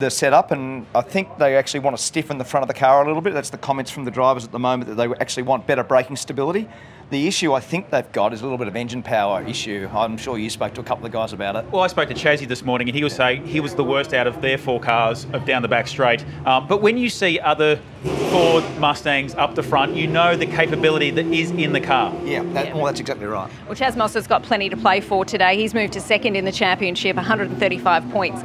the setup, and I think they actually want to stiffen the front of the car a little bit. That's the comments from the drivers at the moment, that they actually want better braking stability. The issue I think they've got is a little bit of engine power issue. I'm sure you spoke to a couple of guys about it. Well, I spoke to Chazzy this morning, and he was saying he was the worst out of their 4 cars of down the back straight. But when you see other Ford Mustangs up the front, you know the capability that is in the car. Yeah, well, that's exactly right. Well, Chaz Mostert got plenty to play for today. He's moved to second in the championship, 135 points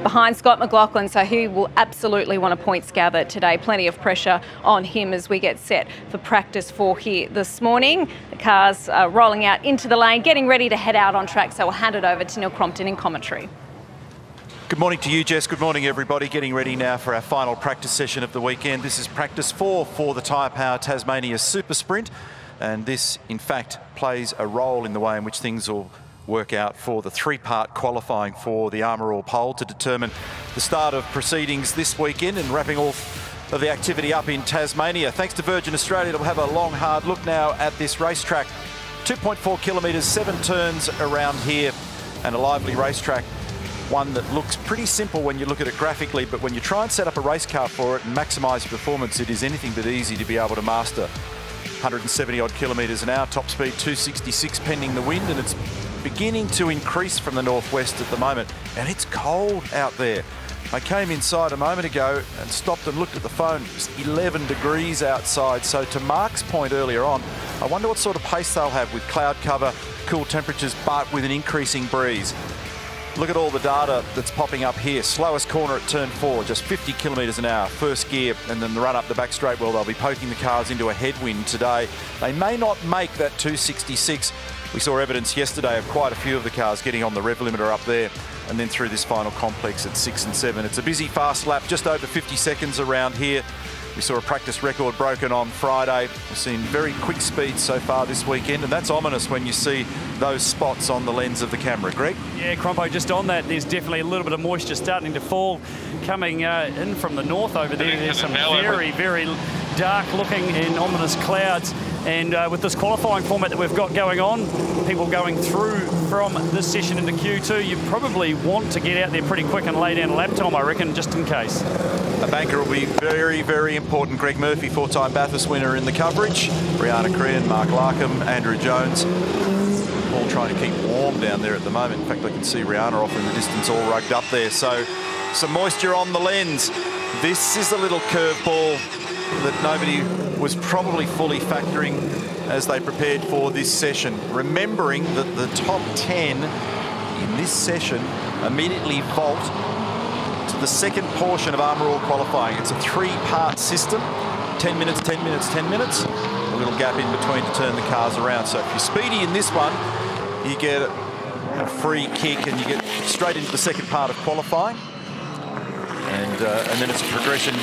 behind Scott McLaughlin, so he will absolutely want a points gather today. Plenty of pressure on him as we get set for practice 4 here this morning. The cars are rolling out into the lane, getting ready to head out on track, so we'll hand it over to Neil Crompton in commentary. Good morning to you, Jess. Good morning, everybody. Getting ready now for our final practice session of the weekend. This is practice 4 for the Tyre Power Tasmania Super Sprint, and this, in fact, plays a role in the way in which things will work out for the 3-part qualifying for the Armour All Pole to determine the start of proceedings this weekend and wrapping all of the activity up in Tasmania. Thanks to Virgin Australia, we'll have a long, hard look now at this racetrack. 2.4 kilometres, 7 turns around here, and a lively racetrack. One that looks pretty simple when you look at it graphically, but when you try and set up a race car for it and maximise performance, it is anything but easy to be able to master. 170 odd kilometres an hour, top speed 266 pending the wind, and it's beginning to increase from the northwest at the moment, and it's cold out there. I came inside a moment ago and stopped and looked at the phone. It's 11 degrees outside, so to Mark's point earlier on, I wonder what sort of pace they'll have with cloud cover, cool temperatures, but with an increasing breeze. Look at all the data that's popping up here. Slowest corner at turn 4, just 50 kilometres an hour, first gear, and then the run up the back straight. Well, they'll be poking the cars into a headwind today. They may not make that 266. We saw evidence yesterday of quite a few of the cars getting on the rev limiter up there and then through this final complex at 6 and 7. It's a busy fast lap, just over 50 seconds around here. We saw a practice record broken on Friday. We've seen very quick speeds so far this weekend, and that's ominous when you see those spots on the lens of the camera. Greg? Yeah, Crompo, just on that, there's definitely a little bit of moisture starting to fall coming in from the north over there. There's some very, very dark looking and ominous clouds. And with this qualifying format that we've got going on, people going through from this session into Q2, you probably want to get out there pretty quick and lay down a lap time, I reckon, just in case. A banker will be very, very important. Greg Murphy, 4-time Bathurst winner in the coverage. Brianna Crean, Mark Larkham, Andrew Jones, all trying to keep warm down there at the moment. In fact, I can see Rihanna off in the distance, all rugged up there. So some moisture on the lens. This is a little curveball that nobody was probably fully factoring as they prepared for this session. Remembering that the top 10 in this session immediately vault to the second portion of Armour All qualifying. It's a 3-part system, 10 minutes, 10 minutes, 10 minutes. A little gap in between to turn the cars around. So if you're speedy in this one, you get a free kick and you get straight into the second part of qualifying. And then it's a progression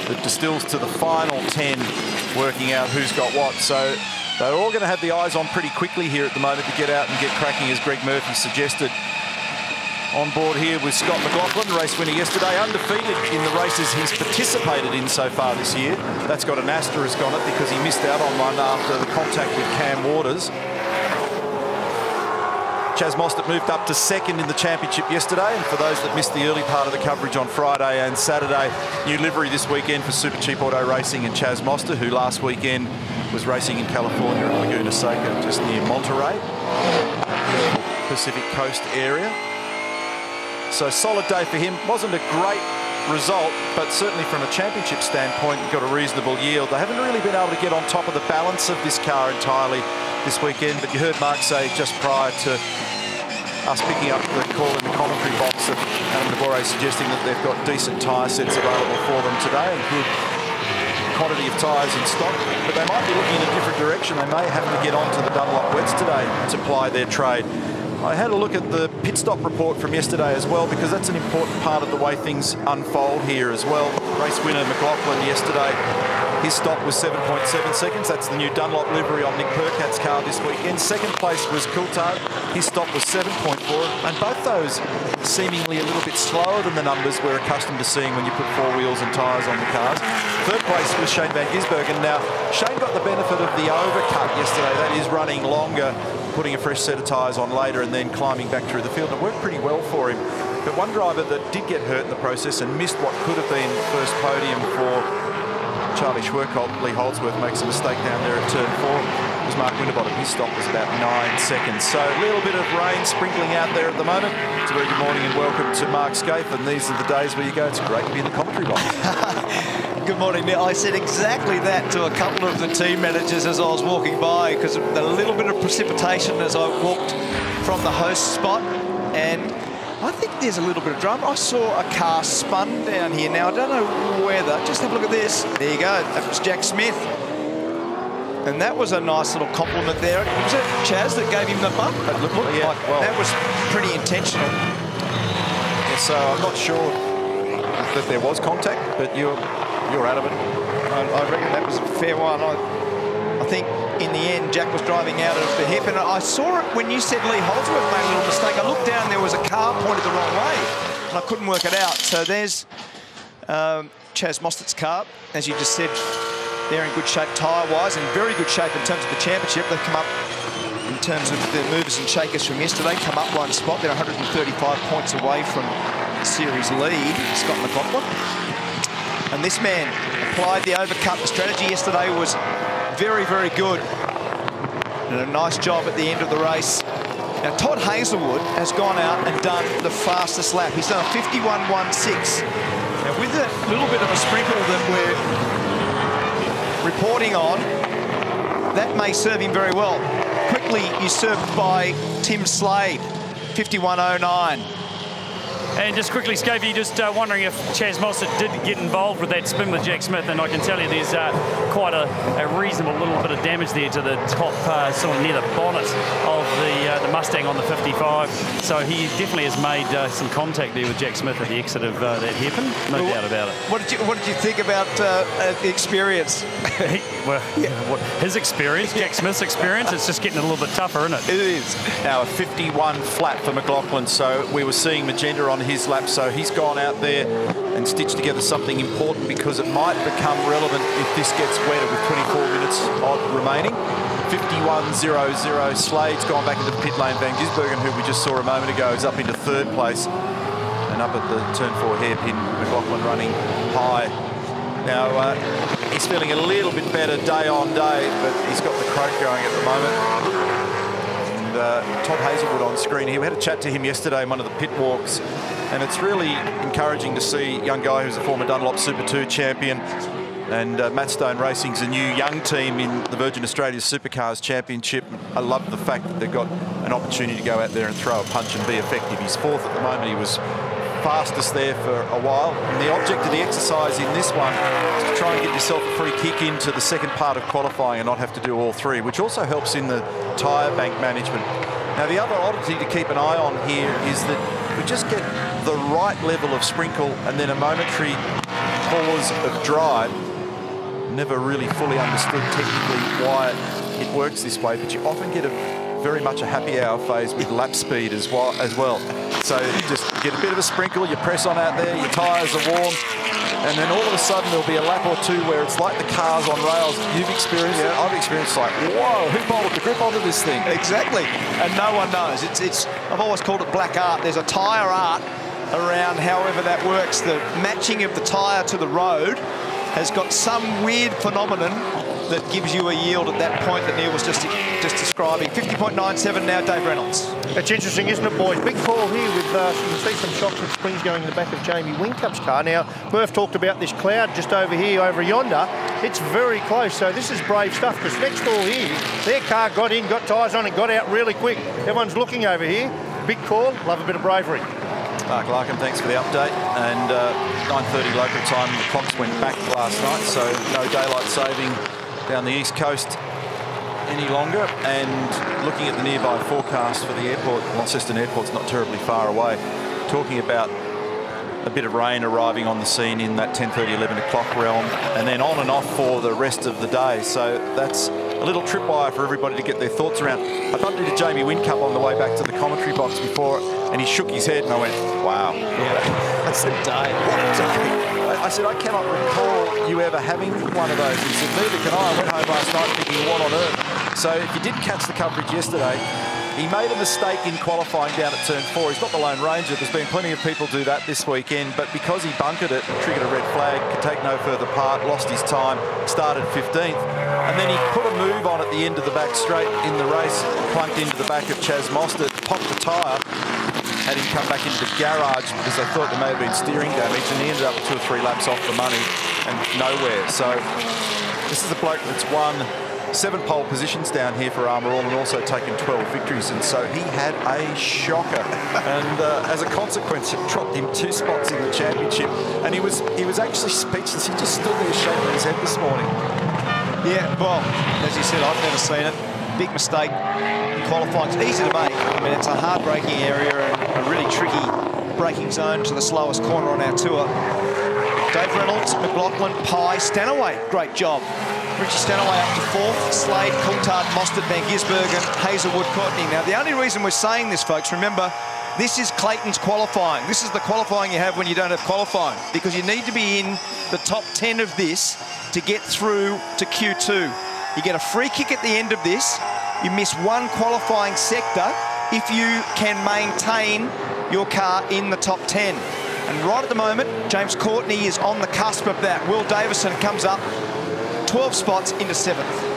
that distills to the final 10, working out who's got what. So they're all going to have the eyes on pretty quickly here at the moment to get out and get cracking, as Greg Murphy suggested. On board here with Scott McLaughlin, race winner yesterday, undefeated in the races he's participated in so far this year. That's got an asterisk on it because he missed out on one after the contact with Cam Waters. Chaz Mostert moved up to second in the championship yesterday, and for those that missed the early part of the coverage on Friday and Saturday, new livery this weekend for Super Cheap Auto Racing and Chaz Mostert, who last weekend was racing in California at Laguna Seca, just near Monterey, Pacific Coast area. So solid day for him. Wasn't a great result, but certainly from a championship standpoint, got a reasonable yield. They haven't really been able to get on top of the balance of this car entirely this weekend, but you heard Mark say just prior to us picking up the call in the commentary box that Adam Nabore suggesting that they've got decent tyre sets available for them today and good quantity of tyres in stock, but they might be looking in a different direction. They may have to get onto the Dunlop wets today to ply their trade. I had a look at the pit stop report from yesterday as well, because that's an important part of the way things unfold here as well. Race winner McLaughlin yesterday, his stop was 7.7 seconds. That's the new Dunlop livery on Nick Percat's car this weekend. Second place was Coulthard. His stop was 7.4, and both those seemingly a little bit slower than the numbers we're accustomed to seeing when you put 4 wheels and tyres on the cars. Third place was Shane Van Gisbergen. Now, Shane got the benefit of the overcut yesterday. That is running longer, putting a fresh set of tyres on later and then climbing back through the field. And it worked pretty well for him. But one driver that did get hurt in the process and missed what could have been first podium for Charlie Schwerkolt. Lee Holdsworth makes a mistake down there at turn 4. Was Mark Winterbottom. His stop was about 9 seconds. So a little bit of rain sprinkling out there at the moment. It's a very good morning and welcome to Mark Skaife. And these are the days where you go, it's great to be in the commentary box. Good morning, Neil. I said exactly that to a couple of the team managers as I was walking by, because of the little bit of precipitation as I walked from the host spot. And I think there's a little bit of drama. I saw a car spun down here. Now, I don't know whether. Just have a look at this. There you go. That was Jack Smith. And that was a nice little compliment there. Was it Chaz that gave him the bump? It looked like that was pretty intentional. Yeah, so I'm not sure that there was contact, but you're adamant. I reckon that was a fair one. I think in the end, Jack was driving out of the hip, and I saw it when you said Lee Holdsworth made a little mistake. I looked down, there was a car pointed the wrong way, and I couldn't work it out. So there's Chaz Mostert's car, as you just said. They're in good shape tyre-wise and very good shape in terms of the championship. They've come up, in terms of the movers and shakers from yesterday, come up one spot. They're 135 points away from the series lead, Scott McLaughlin. And this man applied the overcut. The strategy yesterday was very, very good. And a nice job at the end of the race. Now, Todd Hazelwood has gone out and done the fastest lap. He's done a 51.16. Now, with a little bit of a sprinkle that we're reporting on, that may serve him very well. Quickly usurped by Tim Slade, 51.09. And just quickly, Scapey, just wondering if Chaz Mostert did get involved with that spin with Jack Smith, and I can tell you there's quite a reasonable little bit of damage there to the top, sort of near the bonnet of the Mustang on the 55. So he definitely has made some contact there with Jack Smith at the exit of that hairpin, no doubt about it. What did you think about the experience? His experience, Jack Smith's experience, it's just getting a little bit tougher, isn't it? It is. Now a 51 flat for McLaughlin, so we were seeing Magenta on his lap, so he's gone out there and stitched together something important, because it might become relevant if this gets wetter with 24 minutes odd remaining. 51.00. Slade's gone back into the pit lane. Van Gisbergen, who we just saw a moment ago, is up into 3rd place. And up at the turn 4 hairpin, McLaughlin running high. Now, he's feeling a little bit better day on day, but he's got the croak going at the moment. Todd Hazelwood on screen here. We had a chat to him yesterday in one of the pit walks, and it's really encouraging to see a young guy who's a former Dunlop Super 2 champion, and Matt Stone Racing's a new young team in the Virgin Australia Supercars Championship. I love the fact that they've got an opportunity to go out there and throw a punch and be effective. He's 4th at the moment. He was fastest there for a while, and the object of the exercise in this one is to try and get yourself a free kick into the second part of qualifying and not have to do all 3, which also helps in the tyre bank management. Now, the other oddity to keep an eye on here is that we just get the right level of sprinkle and then a momentary pause of drive. Never really fully understood technically why it works this way, but you often get very much a happy hour phase with lap speed as well. So you just get a bit of a sprinkle, you press on out there, your tyres are warm, and then all of a sudden there'll be a lap or two where it's like the cars on rails. You've experienced it. I've experienced, like, whoa, who bolted the grip onto this thing? Exactly, and no one knows. I've always called it black art. There's a tyre art around however that works. The matching of the tyre to the road has got some weird phenomenon that gives you a yield at that point that Neil was just describing. 50.97 now, Dave Reynolds. It's interesting, isn't it, boys? Big call here with, you can see some shocks and springs going in the back of Jamie Whincup's car. Now, Murph talked about this cloud just over here, over yonder. It's very close, so this is brave stuff, because next door here, their car got in, got tyres on and got out really quick. Everyone's looking over here. Big call, love a bit of bravery. Mark Larkin, thanks for the update. And 9:30 local time, the clocks went back last night, so no daylight saving down the east coast any longer. And looking at the nearby forecast for the airport, Launceston Airport's not terribly far away, talking about a bit of rain arriving on the scene in that 10:30, 11 o'clock realm, and then on and off for the rest of the day. So that's a little tripwire for everybody to get their thoughts around. I bumped into Jamie Whincup on the way back to the commentary box before, and he shook his head, and I went, wow. Yeah, that's a day. What a day. I said, I cannot recall you ever having one of those. He said, neither can I. I went home last night thinking, what on earth? So if you didn't catch the coverage yesterday, He made a mistake in qualifying down at turn 4. He's not the Lone Ranger. There's been plenty of people do that this weekend, but because he bunkered it, triggered a red flag, could take no further part, lost his time, started 15th. And then he put a move on at the end of the back straight in the race, clunked into the back of Chaz Mostert, popped the tyre, had him come back into the garage because they thought there may have been steering damage, and he ended up 2 or 3 laps off the money and nowhere. So this is a bloke that's won 7 pole positions down here for Armour All and also taken 12 victories, and so he had a shocker. And as a consequence, it dropped him 2 spots in the championship, and he was actually speechless. He just stood there shaking his head this morning. Yeah, well, as you said, I've never seen it. Big mistake in qualifying. It's easy to make. I mean, it's a hard braking area and a really tricky braking zone to the slowest corner on our tour. Dave Reynolds, McLaughlin, Pye, Stanaway, great job. Richie Stanaway up to 4th, Slade, Coulthard, Mostert, Van Gisbergen, Hazelwood, Courtney. Now, the only reason we're saying this, folks, remember, this is Clayton's qualifying. This is the qualifying you have when you don't have qualifying, because you need to be in the top 10 of this to get through to Q2. You get a free kick at the end of this. You miss 1 qualifying sector if you can maintain your car in the top 10. And right at the moment, James Courtney is on the cusp of that. Will Davison comes up 12 spots into 7th.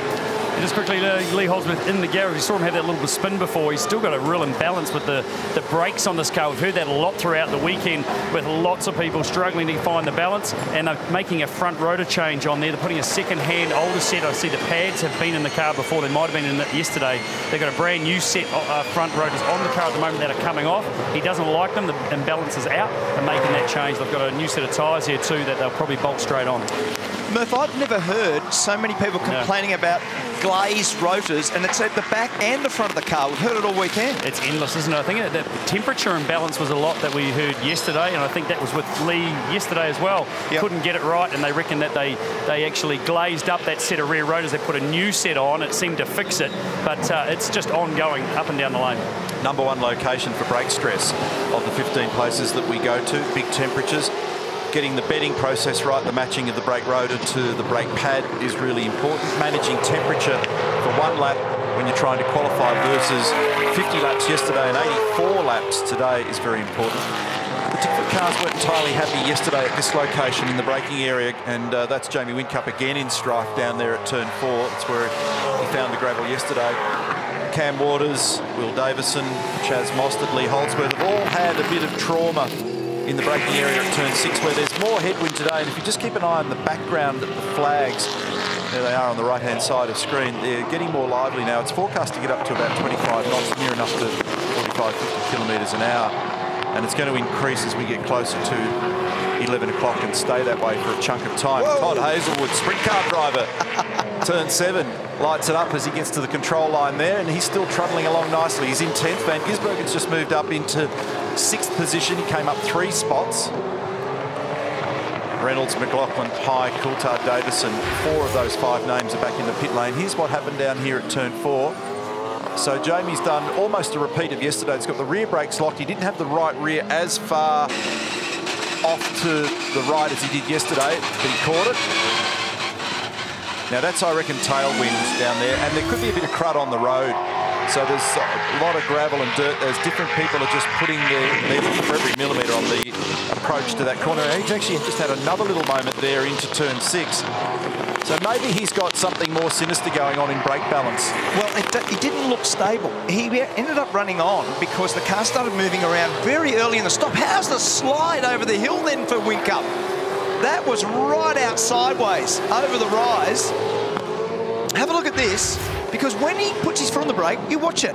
And just quickly, Lee Holdsworth in the garage. You saw him have that little bit of spin before. He's still got a real imbalance with the brakes on this car. We've heard that a lot throughout the weekend with lots of people struggling to find the balance, and they're making a front rotor change on there. They're putting a second-hand older set. I see the pads have been in the car before. They might have been in it yesterday. They've got a brand new set of front rotors on the car at the moment that are coming off. He doesn't like them. The imbalance is out and making that change. They've got a new set of tyres here too that they'll probably bolt straight on. Murph, I've never heard so many people complaining about glazed rotors, and it's at the back and the front of the car. We've heard it all weekend. It's endless, isn't it? I think the temperature imbalance was a lot that we heard yesterday, and I think that was with Lee yesterday as well. Yep. Couldn't get it right, and they reckon that they actually glazed up that set of rear rotors. They put a new set on. It seemed to fix it, but it's just ongoing up and down the lane. Number 1 location for brake stress of the 15 places that we go to. Big temperatures. Getting the bedding process right, the matching of the brake rotor to the brake pad is really important. Managing temperature for 1 lap when you're trying to qualify versus 50 laps yesterday and 84 laps today is very important. The different cars weren't entirely happy yesterday at this location in the braking area, and that's Jamie Whincup again in strife down there at turn 4. That's where he found the gravel yesterday. Cam Waters, Will Davison, Chaz Mostert, Lee Holdsworth have all had a bit of trauma in the braking area at turn 6, where there's more headwind today, and if you just keep an eye on the background at the flags, there they are on the right-hand side of screen, they're getting more lively now. It's forecast to get up to about 25 knots, near enough to 45, 50 kilometres an hour, and it's going to increase as we get closer to 11 o'clock and stay that way for a chunk of time. Whoa. Todd Hazelwood, sprint car driver, turn 7, lights it up as he gets to the control line there, and he's still trundling along nicely. He's in 10th. Van Gisbergen's just moved up into 6th position. He came up 3 spots. Reynolds, McLaughlin, Pye, Coulthard, Davison, 4 of those 5 names are back in the pit lane. Here's what happened down here at turn 4. So Jamie's done almost a repeat of yesterday. He's got the rear brakes locked. He didn't have the right rear as far off to the right as he did yesterday, but he caught it. Now that's, I reckon, tailwinds down there, and there could be a bit of crud on the road. So there's a lot of gravel and dirt. There's different people are just putting their meter for every millimetre on the approach to that corner. And he's actually just had another little moment there into turn 6. So maybe he's got something more sinister going on in brake balance. Well, he didn't look stable. He ended up running on because the car started moving around very early in the stop. How's the slide over the hill then for Whincup? That was right out sideways over the rise. Have a look at this, because when he puts his foot on the brake, you watch it.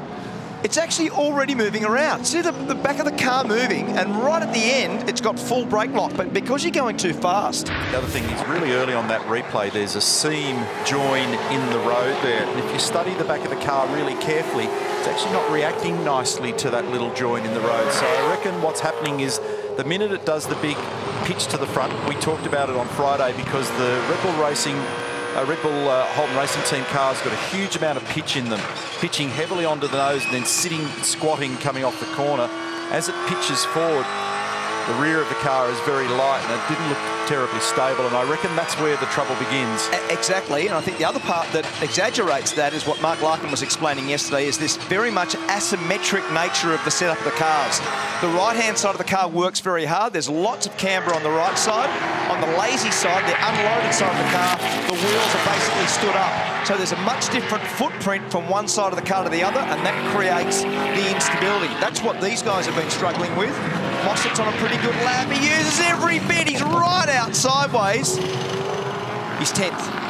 It's actually already moving around. See the back of the car moving, and right at the end, it's got full brake lock, but because you're going too fast. The other thing is really early on that replay, there's a seam join in the road there. And if you study the back of the car really carefully, it's actually not reacting nicely to that little join in the road. So I reckon what's happening is the minute it does the big pitch to the front, we talked about it on Friday, because the Red Bull Holden Racing Team car's got a huge amount of pitch in them, pitching heavily onto the nose and then sitting, squatting, coming off the corner. As it pitches forward, the rear of the car is very light and it didn't look terribly stable, and I reckon that's where the trouble begins. Exactly, and I think the other part that exaggerates that is what Mark Larkin was explaining yesterday, is this very much asymmetric nature of the setup of the cars. The right-hand side of the car works very hard. There's lots of camber on the right side. On the lazy side, the unloaded side of the car, the wheels are basically stood up. So there's a much different footprint from one side of the car to the other, and that creates the instability. That's what these guys have been struggling with. Mosset's on a pretty good lap. He uses every bit. He's right out sideways. He's 10th.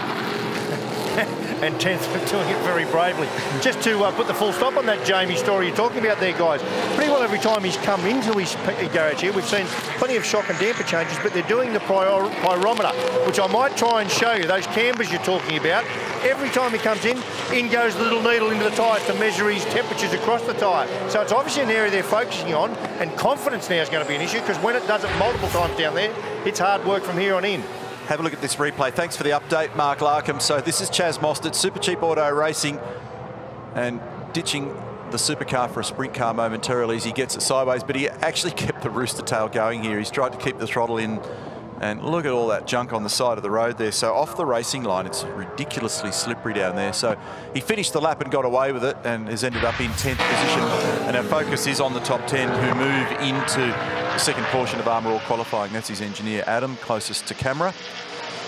And 10th for doing it very bravely. Just to put the full stop on that Jamie story you're talking about there, guys. Pretty well every time he's come into his garage here, we've seen plenty of shock and damper changes, but they're doing the pyrometer, which I might try and show you. Those cambers you're talking about, every time he comes in goes the little needle into the tyres to measure his temperatures across the tyre. So it's obviously an area they're focusing on, and confidence now is going to be an issue, because when it does it multiple times down there, it's hard work from here on in. Have a look at this replay. Thanks for the update, Mark Larkham. So this is Chaz Mostert, Super Cheap Auto Racing, and ditching the supercar for a sprint car momentarily as he gets it sideways, but he actually kept the rooster tail going here. He's tried to keep the throttle in, and look at all that junk on the side of the road there. So off the racing line, it's ridiculously slippery down there. So he finished the lap and got away with it and has ended up in 10th position. And our focus is on the top 10 who move into the second portion of Armour All qualifying. That's his engineer, Adam, closest to camera.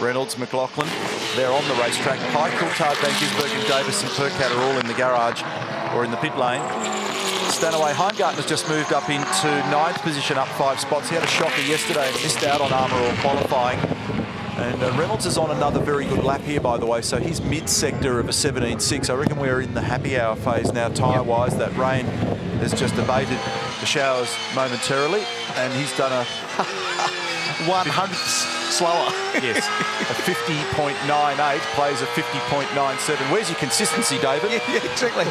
Reynolds, McLaughlin, they're on the racetrack. Pike, Coulthard, Van Gisbergen, and Davis and Percat are all in the garage or in the pit lane. Stanaway, Heimgartner's just moved up into 9th position, up 5 spots. He had a shocker yesterday and missed out on Armour All qualifying. And Reynolds is on another very good lap here, by the way, so he's mid-sector of a 17.6. I reckon we're in the happy hour phase now, tyre-wise. That rain has just abated the showers momentarily, and he's done a 1/100th slower. Yes, a 50.98 plays a 50.97. Where's your consistency, David? Yeah, exactly.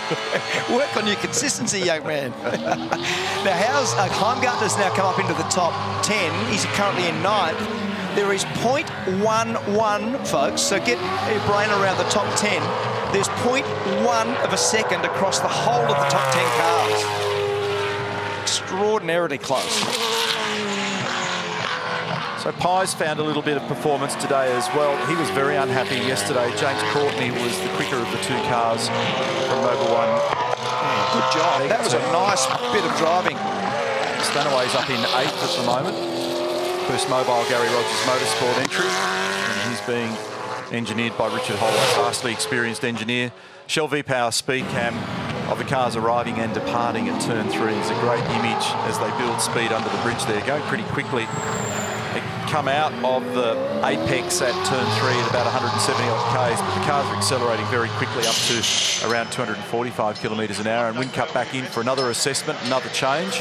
Work on your consistency, young man. Now, how's Heimgartner's now come up into the top 10. He's currently in 9th. There is 0.11, folks, so get your brain around the top 10. There's 0.1 of a second across the whole of the top 10 cars. Extraordinarily close. So Pies found a little bit of performance today as well. He was very unhappy yesterday. James Courtney was the quicker of the 2 cars from Mobil 1. Good job. That was a nice bit of driving. Stanaway's up in 8th at the moment. First mobile Gary Rogers Motorsport entry. And he's being engineered by Richard Holloway, vastly experienced engineer. Shell V-Power speed cam of the cars arriving and departing at turn 3 is a great image as they build speed under the bridge there, going pretty quickly. They come out of the apex at turn 3 at about 170 odd k's, but the cars are accelerating very quickly up to around 245 kilometres an hour, and Whincup back in for another assessment, another change.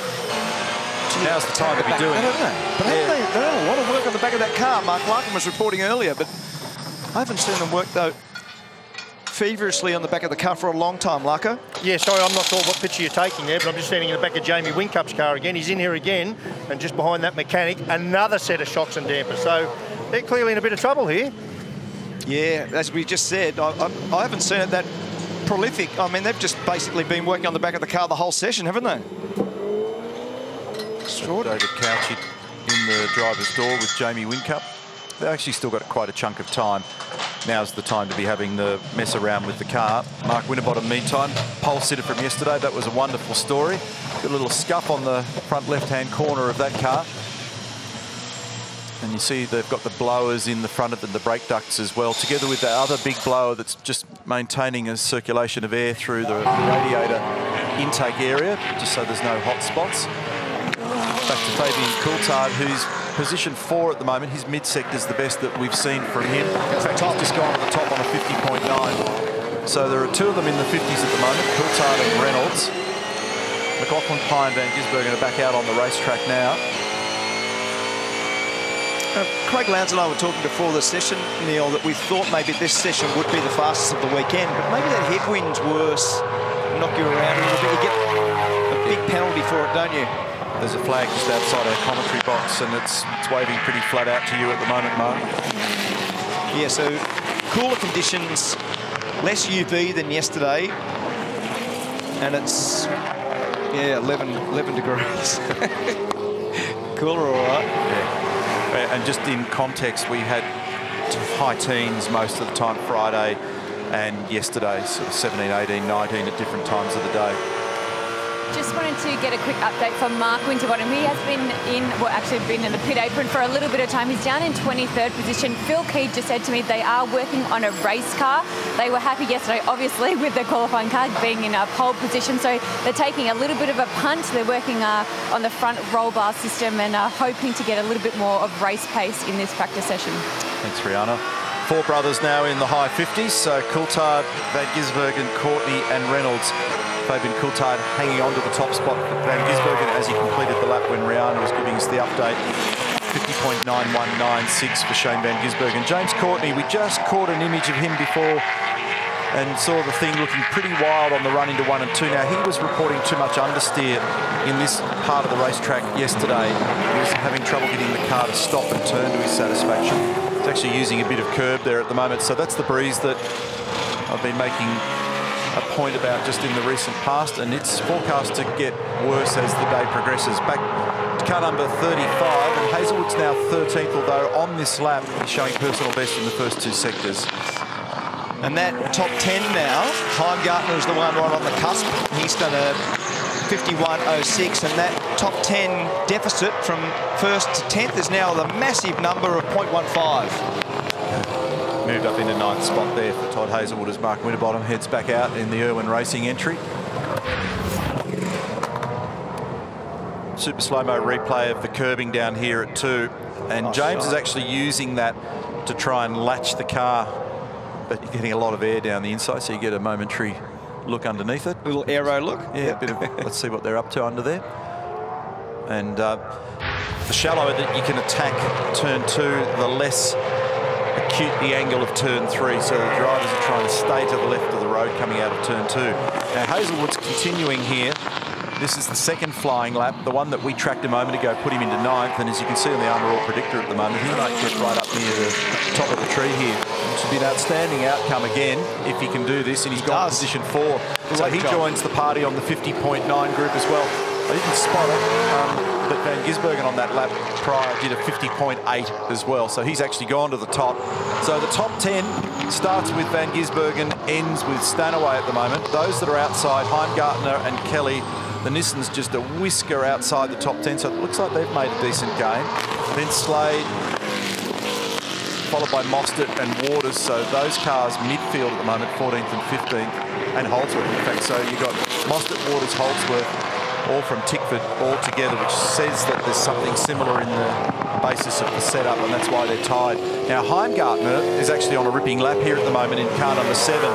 Now's the time to be doing it. But they've done a lot of work on the back of that car. Mark Larkin was reporting earlier, but I haven't seen them work, though, feverishly on the back of the car for a long time, Larko. Yeah, sorry, I'm not sure what picture you're taking there, but I'm just standing in the back of Jamie Whincup's car again. He's in here again, and just behind that mechanic, another set of shocks and dampers. So they're clearly in a bit of trouble here. Yeah, as we just said, I haven't seen it that prolific. I mean, they've just basically been working on the back of the car the whole session, haven't they? David Couchy in the driver's door with Jamie Whincup. They've actually still got quite a chunk of time. Now's the time to be having the mess around with the car. Mark Winterbottom, meantime, pole sitter from yesterday. That was a wonderful story. Got a little scuff on the front left-hand corner of that car. And you see they've got the blowers in the front of the brake ducts as well, together with that other big blower that's just maintaining a circulation of air through the radiator intake area, just so there's no hot spots. Back to Fabian Coulthard, who's position 4 at the moment. His mid-sector's the best that we've seen from him. In fact, he's just gone to the top on a 50.9. So there are 2 of them in the 50s at the moment, Coulthard and Reynolds. McLaughlin, Pye and Van Gisbergen are back out on the racetrack now. Craig Lowndes and I were talking before the session, Neil, that we thought maybe this session would be the fastest of the weekend, but maybe that headwind's worse, knock you around a little bit. You get a big penalty for it, don't you? There's a flag just outside our commentary box, and it's waving pretty flat out to you at the moment, Mark. Yeah, so cooler conditions, less UV than yesterday, and it's, yeah, 11 degrees. cooler, all right. Yeah. And just in context, we had high teens most of the time Friday and yesterday, sort of 17, 18, 19 at different times of the day. Just wanted to get a quick update from Mark Winterbottom. He has been in the pit apron for a little bit of time. He's down in 23rd position. Phil Keed just said to me they are working on a race car. They were happy yesterday, obviously, with the qualifying car being in a pole position. So they're taking a little bit of a punt. They're working on the front roll bar system and are hoping to get a little bit more of race pace in this practice session. Thanks, Rihanna. 4 brothers now in the high 50s. So Coulthard, Van Gisbergen, Courtney and Reynolds. Fabian Coulthard hanging on to the top spot for Van Gisbergen as he completed the lap when Rihanna was giving us the update. 50.9196 for Shane Van Gisbergen. James Courtney, we just caught an image of him before and saw the thing looking pretty wild on the run into 1 and 2. Now, he was reporting too much understeer in this part of the racetrack yesterday. He was having trouble getting the car to stop and turn to his satisfaction. He's actually using a bit of curb there at the moment. So that's the breeze that I've been making a point about just in the recent past, and it's forecast to get worse as the day progresses. Back to car number 35, and Hazelwood's now 13th, although on this lap he's showing personal best in the first 2 sectors. And that top 10 now, Heimgartner is the one right on the cusp. He's done a 51.06, and that top 10 deficit from 1st to 10th is now the massive number of 0.15. Moved up into 9th spot there for Todd Hazelwood as Mark Winterbottom heads back out in the Irwin Racing entry. Super slow-mo replay of the curbing down here at 2. And James is actually using that to try and latch the car, but you're getting a lot of air down the inside, so you get a momentary look underneath it. Little aero look. Yeah, a bit of, let's see what they're up to under there. And the shallower that you can attack turn 2, the less acute the angle of turn 3, so the drivers are trying to stay to the left of the road coming out of turn 2. Now Hazelwood's continuing here. This is the second flying lap, the one that we tracked a moment ago put him into 9th, and as you can see on the Armour All predictor at the moment, he might get right up near the top of the tree here. It should be an outstanding outcome again if he can do this, and he's got position 4. So he joins the party on the 50.9 group as well. I didn't spot it, but Van Gisbergen on that lap prior did a 50.8 as well, so he's actually gone to the top. So the top 10 starts with Van Gisbergen, ends with Stanaway at the moment. Those that are outside, Heimgartner and Kelly, the Nissan's just a whisker outside the top 10, so it looks like they've made a decent gain. Then Slade, followed by Mostert and Waters, so those cars midfield at the moment, 14th and 15th, and Holdsworth, in fact. So you've got Mostert, Waters, Holdsworth, all from Tickford all together, which says that there's something similar in the basis of the setup, and that's why they're tied. Now, Heimgartner is actually on a ripping lap here at the moment in car number 7,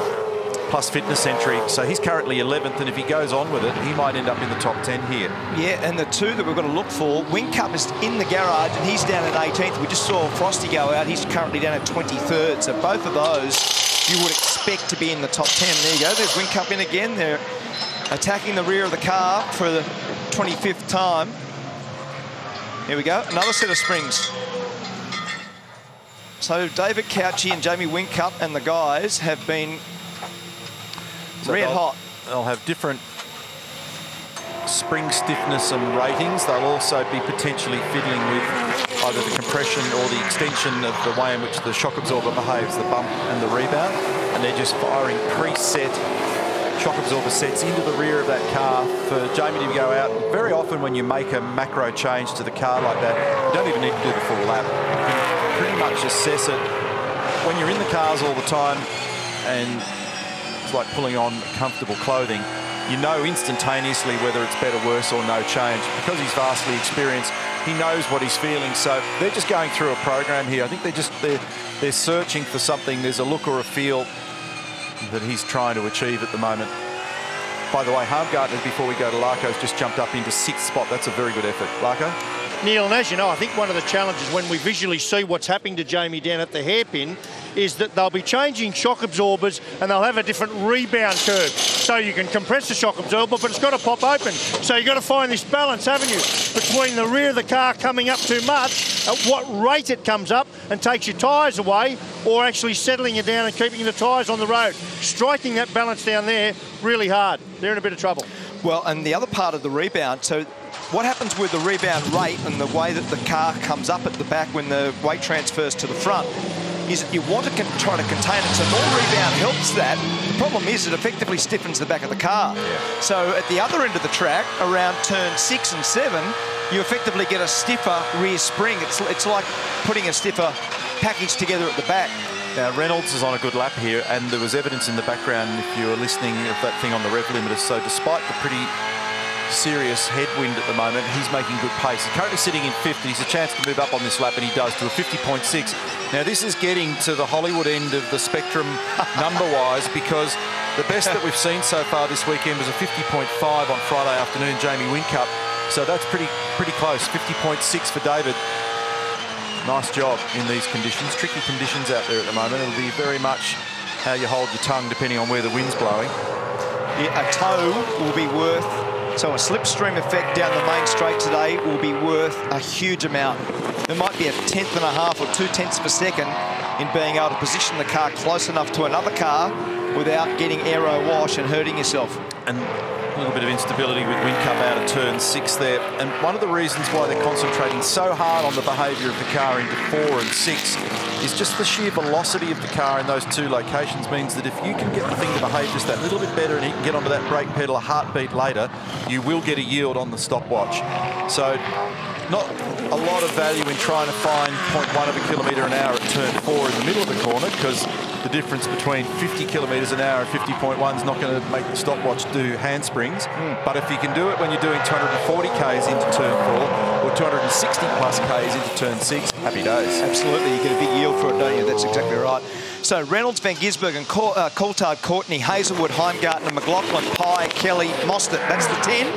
plus fitness entry, so he's currently 11th, and if he goes on with it, he might end up in the top 10 here. Yeah, and the 2 that we've got to look for, Whincup is in the garage, and he's down at 18th. We just saw Frosty go out. He's currently down at 23rd, so both of those you would expect to be in the top 10. There you go. There's Whincup in again. They're attacking the rear of the car for the 25th time. Here we go, another set of springs. So David Cauchi and Jamie Whincup and the guys have been red hot. They'll have different spring stiffness and ratings. They'll also be potentially fiddling with either the compression or the extension of the way in which the shock absorber behaves, the bump and the rebound. And they're just firing preset shock absorber sets into the rear of that car for Jamie to go out. Very often when you make a macro change to the car like that, you don't even need to do the full lap. You can pretty much assess it when you're in the cars all the time, and it's like pulling on comfortable clothing. You know instantaneously whether it's better, worse or no change. Because he's vastly experienced, he knows what he's feeling. So they're just going through a program here. I think they're searching for something. There's a look or a feel that he's trying to achieve at the moment. By the way, Heimgartner, before we go to Larko's, just jumped up into 6th spot. That's a very good effort. Larko? Neil, and as you know, I think one of the challenges when we visually see what's happening to Jamie down at the hairpin is that they'll be changing shock absorbers and they'll have a different rebound curve. So you can compress the shock absorber, but it's got to pop open. So you've got to find this balance, haven't you, between the rear of the car coming up too much, at what rate it comes up and takes your tyres away, or actually settling it down and keeping the tyres on the road. Striking that balance down there, really hard. They're in a bit of trouble. Well, and the other part of the rebound, so what happens with the rebound rate and the way that the car comes up at the back when the weight transfers to the front is that you want to try to contain it. So more rebound helps that. The problem is it effectively stiffens the back of the car. Yeah. So at the other end of the track, around turn 6 and 7, you effectively get a stiffer rear spring. It's like putting a stiffer package together at the back. Now, Reynolds is on a good lap here, and there was evidence in the background, if you were listening, of that thing on the rev limiter. So despite the pretty serious headwind at the moment, he's making good pace. He's currently sitting in 5th, and he's a chance to move up on this lap, and he does, to a 50.6. Now, this is getting to the Hollywood end of the spectrum number-wise, because the best that we've seen so far this weekend was a 50.5 on Friday afternoon, Jamie Whincup. So that's pretty close, 50.6 for David. Nice job in these conditions. Tricky conditions out there at the moment. It'll be very much how you hold your tongue depending on where the wind's blowing. Yeah, a tow will be worth, so a slipstream effect down the main straight today will be worth a huge amount. There might be 1/10.5 or 2/10 of a second in being able to position the car close enough to another car without getting aero wash and hurting yourself. And a little bit of instability with Whincup out of turn 6 there. And one of the reasons why they're concentrating so hard on the behaviour of the car into 4 and 6 is just the sheer velocity of the car in those two locations means that if you can get the thing to behave just that little bit better and he can get onto that brake pedal a heartbeat later, you will get a yield on the stopwatch. So not a lot of value in trying to find 0.1 of a kilometre an hour at turn 4 in the middle of the corner, because the difference between 50 kilometres an hour and 50.1 is not going to make the stopwatch do handsprings. But if you can do it when you're doing 240 k's into turn 4 or 260 plus k's into turn 6, happy days. Absolutely, you get a big yield for it, don't you? That's exactly right. So Reynolds, Van Gisbergen, and Coulthard, Courtney, Hazelwood, Heimgartner, McLaughlin, Pye, Kelly, Mostert. That's the 10.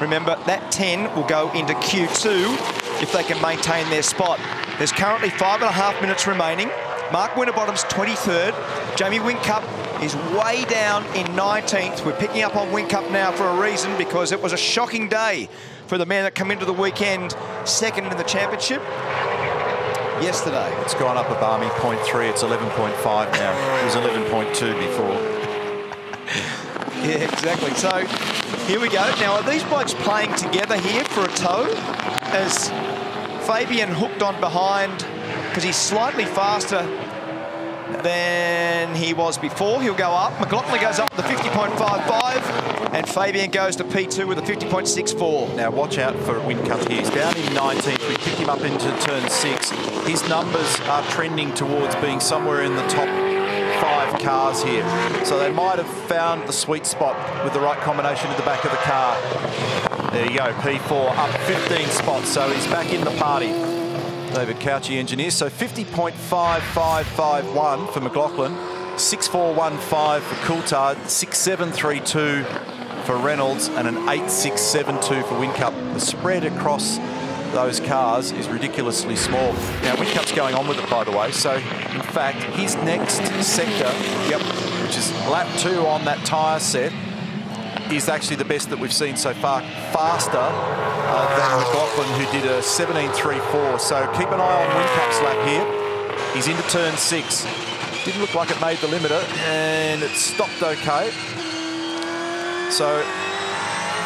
Remember, that 10 will go into Q2 if they can maintain their spot. There's currently 5.5 minutes remaining. Mark Winterbottom's 23rd. Jamie Whincup is way down in 19th. We're picking up on Whincup now for a reason, because it was a shocking day for the man that came into the weekend second in the championship yesterday. It's gone up a balmy 0.3. It's 11.5 now. It was 11.2 before. Yeah, exactly. So here we go. Now, are these blokes playing together here for a tow? As Fabian hooked on behind, because he's slightly faster than he was before. He'll go up. McLaughlin goes up to the 50.55, and Fabian goes to P2 with a 50.64. Now watch out for Whincup here. He's down in 19th. We picked him up into turn 6. His numbers are trending towards being somewhere in the top 5 cars here. So they might have found the sweet spot with the right combination at the back of the car. There you go, P4 up 15 spots. So he's back in the party. David Couchy, engineer. So 50.5551 for McLaughlin, 6415 for Coulthard, 6732 for Reynolds, and an 8672 for Whincup. The spread across those cars is ridiculously small. Now Whincup's going on with it, by the way. So in fact, his next sector, which is lap 2 on that tyre set, is actually the best that we've seen so far, faster than McLaughlin, who did a 17.34. So keep an eye on Whincup's lap here. He's into turn 6. Didn't look like it made the limiter, and it stopped okay. So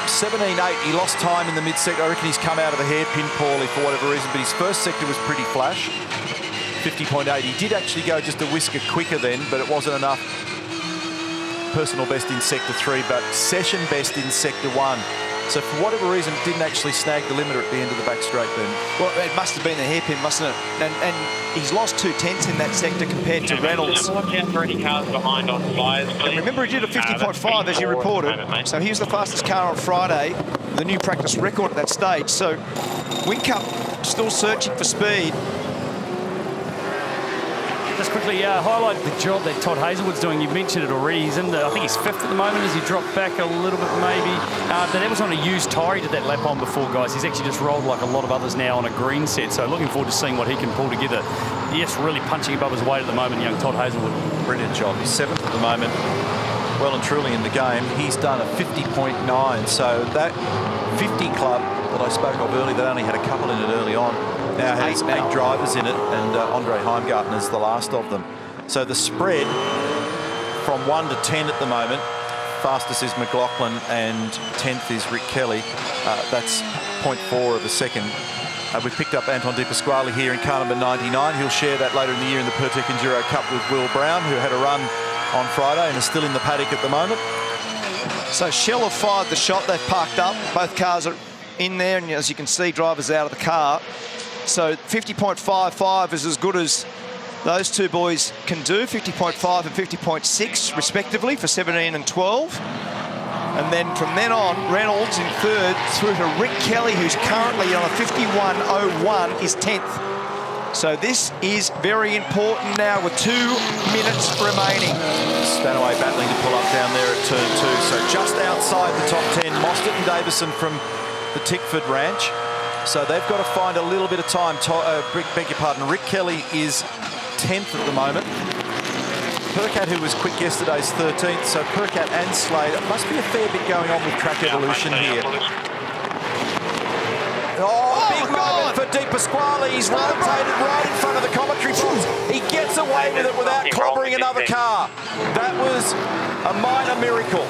17.8, he lost time in the mid-sector. I reckon he's come out of the hairpin poorly for whatever reason, but his first sector was pretty flash, 50.8. He did actually go just a whisker quicker then, but it wasn't enough. Personal best in sector 3, but session best in sector 1. So for whatever reason, didn't actually snag the limiter at the end of the back straight then. Well, it must have been the hairpin, mustn't it? And he's lost 2/10 in that sector compared to Reynolds. Watch out for any cars behind on flyers, please. And remember, he did a 50.5 as you reported. So he was the fastest car on Friday, the new practice record at that stage. So Whincup still searching for speed. Just quickly highlight the job that Todd Hazelwood's doing. You've mentioned it already. He's in the, I think he's 5th at the moment as he dropped back a little bit maybe. But that was on a used tyre he did that lap on before, guys. He's actually just rolled like a lot of others now on a green set. So looking forward to seeing what he can pull together. Yes, really punching above his weight at the moment, young Todd Hazelwood. Brilliant job. He's 7th at the moment. Well and truly in the game. He's done a 50.9. So that 50 club that I spoke of earlier, that only had a couple in it early on, now has 8 drivers in it, and Andre Heimgartner is the last of them. So the spread from 1 to 10 at the moment, fastest is McLaughlin and 10th is Rick Kelly. That's 0.4 of a second. We've picked up Anton De Pasquale here in car number 99. He'll share that later in the year in the Pertec Enduro Cup with Will Brown, who had a run on Friday and is still in the paddock at the moment. So Shell have fired the shot. They've parked up. Both cars are in there, and as you can see, drivers out of the car. So 50.55 is as good as those two boys can do, 50.5 and 50.6 respectively for 17 and 12. And then from then on, Reynolds in third through to Rick Kelly, who's currently on a 51.01, is 10th. So this is very important now with 2 minutes remaining. Stanaway battling to pull up down there at turn 2. So just outside the top 10, Mostert and Davison from the Tickford Ranch. So they've got to find a little bit of time. Beg your pardon, Rick Kelly is 10th at the moment. Percat, who was quick yesterday, is 13th. So Percat and Slade, it must be a fair bit going on with track evolution here. Oh, big moment for De Pasquale. He's rotated right in front of the commentary box. He gets away with it without clobbering another car. That was a minor miracle.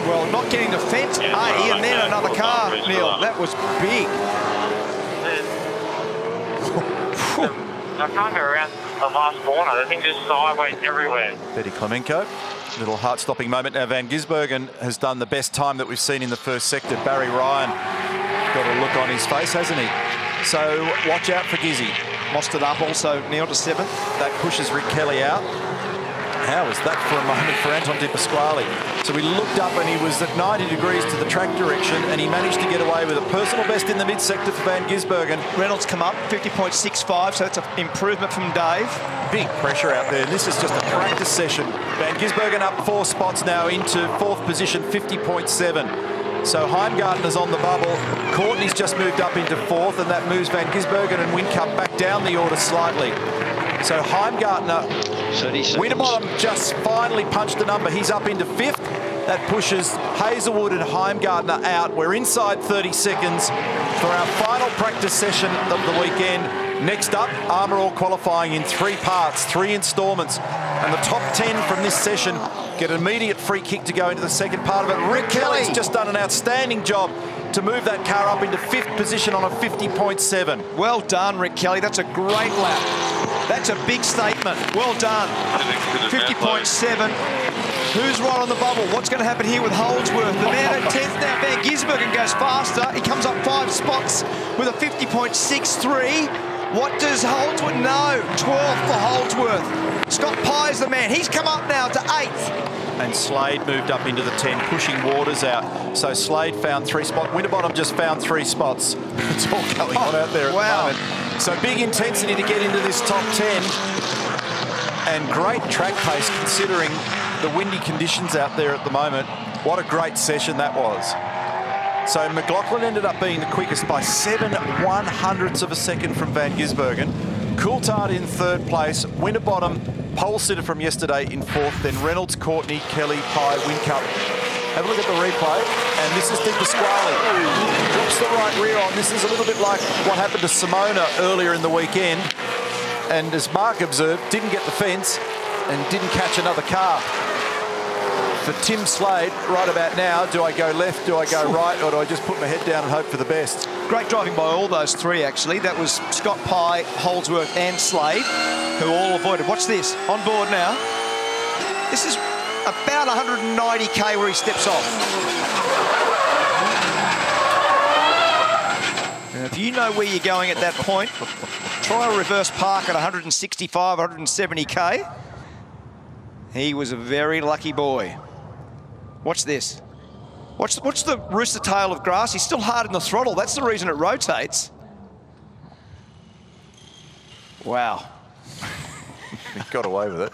Well, not getting the fence, and then another car, Neil. That was big. I can't go around the last corner. The thing just sideways everywhere. Betty Clemenco. Little heart-stopping moment. Now Van Gisbergen has done the best time that we've seen in the first sector. Barry Ryan got a look on his face, hasn't he? So watch out for Gizzy. Mostert up also, Neil, to 7th. That pushes Rick Kelly out. How was that for a moment for Anton De Pasquale? So we looked up and he was at 90 degrees to the track direction, and he managed to get away with a personal best in the mid-sector for Van Gisbergen. Reynolds come up, 50.65, so that's an improvement from Dave. Big pressure out there. This is just a practice session. Van Gisbergen up 4 spots now into 4th position, 50.7. So Heimgartner's on the bubble. Courtney's just moved up into 4th, and that moves Van Gisbergen and Whincup back down the order slightly. So Heimgartner, Winterbottom just finally punched the number. He's up into 5th. That pushes Hazelwood and Heimgartner out. We're inside 30 seconds for our final practice session of the weekend. Next up, Armour All qualifying in 3 parts, 3 instalments. And the top 10 from this session get an immediate free kick to go into the second part of it. Rick Kelly's just done an outstanding job to move that car up into 5th position on a 50.7. Well done, Rick Kelly. That's a great lap. That's a big statement. Well done. 50.7. Who's right on the bubble? What's going to happen here with Holdsworth? The man at 10th now, Van Gisbergen, goes faster. He comes up 5 spots with a 50.63. What does Holdsworth know? 12th for Holdsworth. Scott Pye's the man. He's come up now to 8th. And Slade moved up into the 10, pushing Waters out. So Slade found 3 spots. Winterbottom just found 3 spots. It's all going on out there at the moment. So big intensity to get into this top 10. And great track pace considering the windy conditions out there at the moment. What a great session that was. So McLaughlin ended up being the quickest by 7/100ths of a second from Van Gisbergen. Coulthard in 3rd place. Winterbottom, pole sitter from yesterday, in 4th. Then Reynolds, Courtney, Kelly, Pye, Whincup. Have a look at the replay. And this is De Pasquale. Drops the right rear on. This is a little bit like what happened to Simona earlier in the weekend. And as Mark observed, didn't get the fence and didn't catch another car. For Tim Slade, right about now, do I go left, do I go right, or do I just put my head down and hope for the best? Great driving by all those 3, actually. That was Scott Pye, Holdsworth and Slade, who all avoided. Watch this, on board now. This is about 190k where he steps off. Now, if you know where you're going at that point, try a reverse park at 165, 170k. He was a very lucky boy. Watch this. Watch the rooster tail of grass. He's still hard in the throttle. That's the reason it rotates. Wow. He got away with it.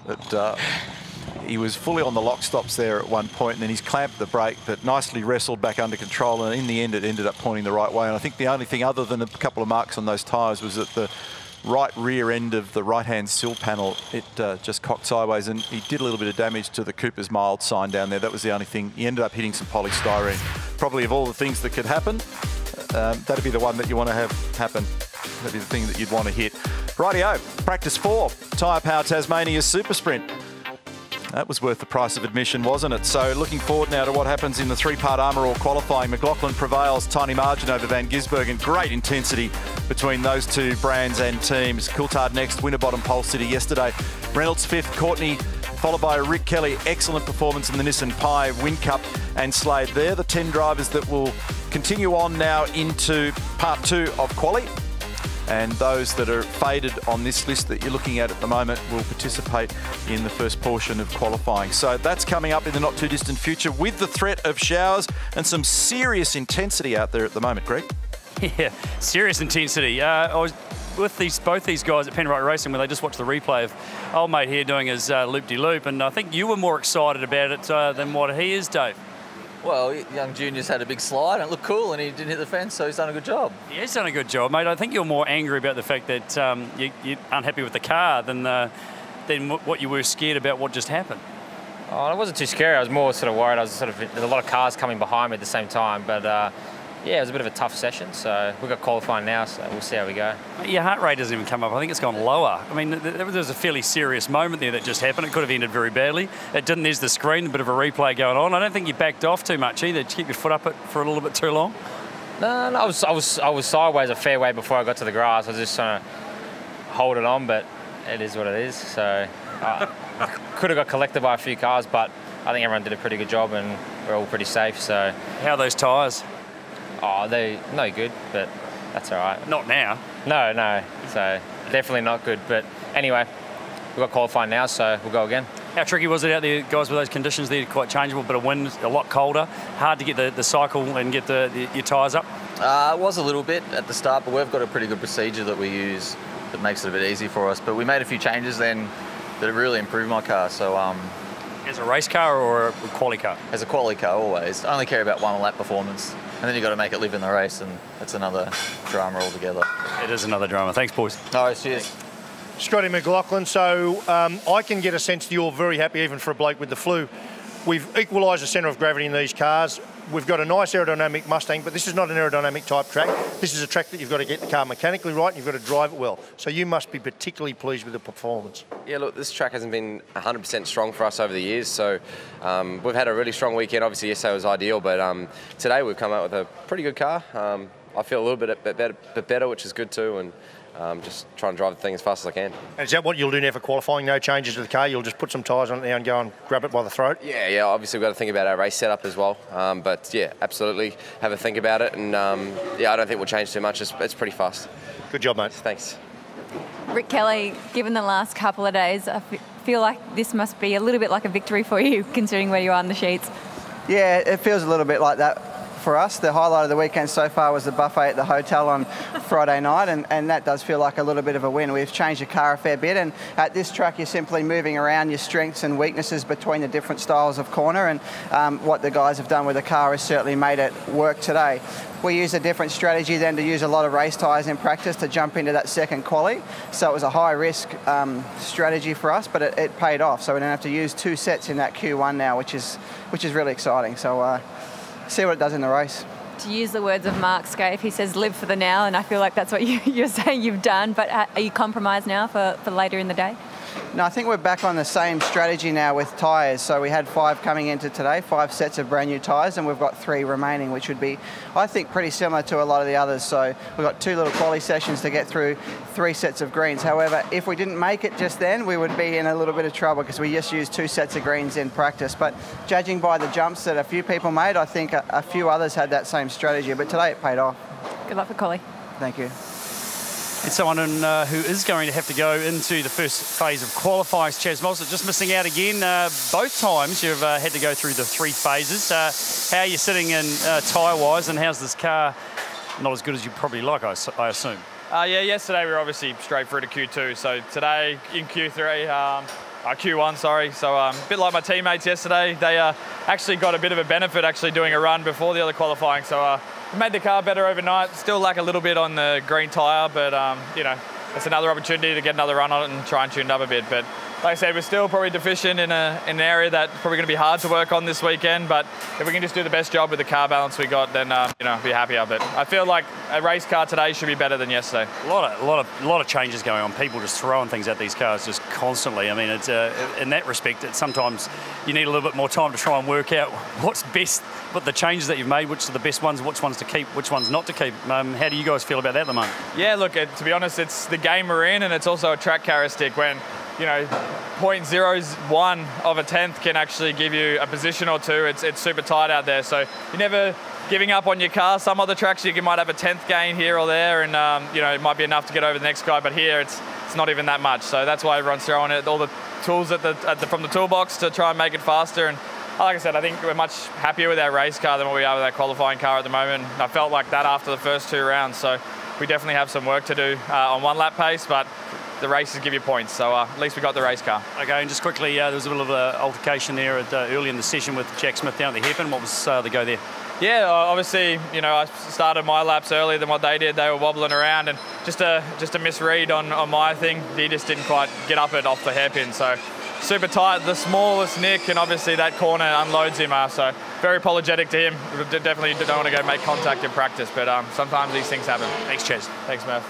But, he was fully on the lock stops there at one point, and then he's clamped the brake, but nicely wrestled back under control, and in the end it ended up pointing the right way. And I think the only thing other than a couple of marks on those tyres was that the right rear end of the right-hand sill panel, it just cocked sideways, and he did a little bit of damage to the Cooper's Mild sign down there. That was the only thing. He ended up hitting some polystyrene. Probably of all the things that could happen, that'd be the one that you want to have happen. That'd be the thing that you'd want to hit. Rightio, practice 4, Tyre Power Tasmania Super Sprint. That was worth the price of admission, wasn't it? So looking forward now to what happens in the three-part Armour All qualifying. McLaughlin prevails, tiny margin over Van Gisbergen. Great intensity between those two brands and teams. Coulthard next, Winterbottom, Pole City yesterday. Reynolds fifth, Courtney, followed by Rick Kelly. Excellent performance in the Nissan Pi, Whincup and Slade. They're the 10 drivers that will continue on now into part 2 of quali. And those that are faded on this list that you're looking at the moment will participate in the first portion of qualifying. So that's coming up in the not too distant future with the threat of showers and some serious intensity out there at the moment, Greg. Yeah, serious intensity. I was with both these guys at Penrite Racing where they just watched the replay of old mate here doing his loop-de-loop, and I think you were more excited about it than what he is, Dave. Well, young Junior's had a big slide and it looked cool and he didn't hit the fence, so he's done a good job. Yeah, he's done a good job, mate. I think you're more angry about the fact that you're unhappy with the car than what you were scared about what just happened. Oh, I wasn't too scary. I was more sort of worried. There's a lot of cars coming behind me at the same time, but yeah, it was a bit of a tough session, so we've got qualifying now, so we'll see how we go. Your heart rate doesn't even come up. I think it's gone lower. I mean, there was a fairly serious moment there that just happened. It could have ended very badly. It didn't. There's the screen, a bit of a replay going on. I don't think you backed off too much either. Did you keep your foot up it for a little bit too long? No, I was sideways a fair way before I got to the grass. I was just trying to hold it on, but it is what it is. So could have got collected by a few cars, but I think everyone did a pretty good job and we're all pretty safe. So how are those tyres? Oh, they're no good, but that's all right. Not now. No. So definitely not good. But anyway, we've got qualifying now, so we'll go again. How tricky was it out there, guys, with those conditions there? Quite changeable, bit of wind, a lot colder. Hard to get the cycle and get your tyres up? It was a little bit at the start, but we've got a pretty good procedure that we use that makes it a bit easy for us. But we made a few changes then that really improved my car. So as a race car or a quali car? As a quali car, always. I only care about one lap performance. And then you've got to make it live in the race, and that's another drama altogether. It is another drama. Thanks, boys. No, cheers. Scotty McLaughlin, so I can get a sense that you're very happy even for a bloke with the flu. We've equalised the centre of gravity in these cars. We've got a nice aerodynamic Mustang, but this is not an aerodynamic type track. This is a track that you've got to get the car mechanically right and you've got to drive it well. So you must be particularly pleased with the performance. Yeah, look, this track hasn't been 100% strong for us over the years, so we've had a really strong weekend. Obviously, yesterday was ideal, but today we've come out with a pretty good car. I feel a little bit better, which is good too, and just trying to drive the thing as fast as I can. And is that what you'll do now for qualifying? No changes to the car? You'll just put some tyres on it now and go and grab it by the throat? Yeah, obviously we've got to think about our race setup as well. But yeah, absolutely have a think about it, and yeah, I don't think we'll change too much. It's pretty fast. Good job, mate. Thanks. Rick Kelly, given the last couple of days, I feel like this must be a little bit like a victory for you, considering where you are on the sheets. Yeah, it feels a little bit like that for us. The highlight of the weekend so far was the buffet at the hotel on Friday night, and that does feel like a little bit of a win. We've changed the car a fair bit, and at this track you're simply moving around your strengths and weaknesses between the different styles of corner, and what the guys have done with the car has certainly made it work today. We used a different strategy then to use a lot of race tyres in practice to jump into that second quali. So it was a high risk strategy for us, but it paid off. So we don't have to use 2 sets in that Q1 now, which is really exciting. So see what it does in the race. To use the words of Mark Skaife, he says live for the now, and I feel like that's what you're saying you've done. But are you compromised now for later in the day? No, I think we're back on the same strategy now with tyres. So we had 5 coming into today, 5 sets of brand new tyres, and we've got 3 remaining, which would be, I think, pretty similar to a lot of the others. So we've got 2 little quali sessions to get through, 3 sets of greens. However, if we didn't make it just then, we would be in a little bit of trouble because we just used 2 sets of greens in practice. But judging by the jumps that a few people made, I think a few others had that same strategy. But today it paid off. Good luck for Collie. Thank you. It's someone who is going to have to go into the first phase of qualifying. Chaz Mostert just missing out again. Both times you've had to go through the 3 phases. How are you sitting in tyre-wise, and how's this car not as good as you probably like, I assume? Yeah, yesterday we were obviously straight through to Q2. So today in Q3, Q1, sorry. So a bit like my teammates yesterday, they actually got a bit of a benefit actually doing a run before the other qualifying. So made the car better overnight. Still lack a little bit on the green tyre, but you know, it's another opportunity to get another run on it and try and tune it up a bit. But like I said, we're still probably deficient in an area that's probably going to be hard to work on this weekend. But if we can just do the best job with the car balance we got, then be happier. But I feel like a race car today should be better than yesterday. A lot of changes going on. People just throwing things at these cars just constantly. I mean, it's in that respect, sometimes you need a little bit more time to try and work out what's best. But the changes that you've made, which are the best ones, which ones to keep, which ones not to keep. How do you guys feel about that at the moment? Yeah, look, to be honest, it's the game we're in, and it's also a track characteristic when, 0.01 of a tenth can actually give you a position or two. It's super tight out there, so you're never giving up on your car. Some other tracks you might have a 10th gain here or there, and it might be enough to get over the next guy. But here it's not even that much. So that's why everyone's throwing it, all the tools from the toolbox to try and make it faster. And like I said, I think we're much happier with our race car than what we are with our qualifying car at the moment. I felt like that after the first 2 rounds. So we definitely have some work to do on 1 lap pace, but the races give you points, so at least we got the race car. Okay, and just quickly, there was a bit of an altercation there early in the session with Jack Smith down at the hairpin. What was the go there? Yeah, obviously, I started my laps earlier than what they did. They were wobbling around, and just a misread on my thing. He just didn't quite get up it off the hairpin, so super tight, the smallest nick, and obviously that corner unloads him. So very apologetic to him. Definitely don't want to go make contact in practice, but sometimes these things happen. Thanks, Chaz. Thanks, Murph.